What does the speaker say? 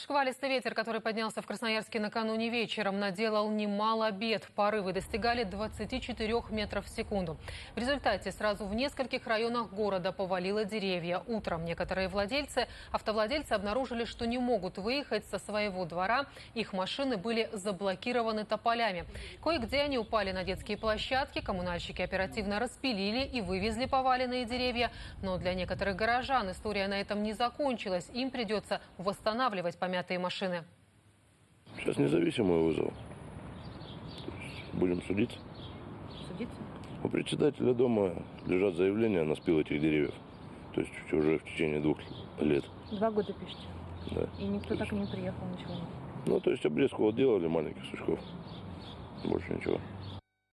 Шквалистый ветер, который поднялся в Красноярске накануне вечером, наделал немало бед. Порывы достигали 24 метров в секунду. В результате сразу в нескольких районах города повалило деревья. Утром некоторые автовладельцы обнаружили, что не могут выехать со своего двора. Их машины были заблокированы тополями. Кое-где они упали на детские площадки. Коммунальщики оперативно распилили и вывезли поваленные деревья. Но для некоторых горожан история на этом не закончилась. Им придется восстанавливать помятые машины. Сейчас независимый вызов. Будем судиться. Судиться? У председателя дома лежат заявления на спил этих деревьев. То есть уже в течение 2 лет. 2 года пишете? Да. И никто так и не приехал, ничего? Ну, то есть обрезку вот делали маленьких сучков. Больше ничего.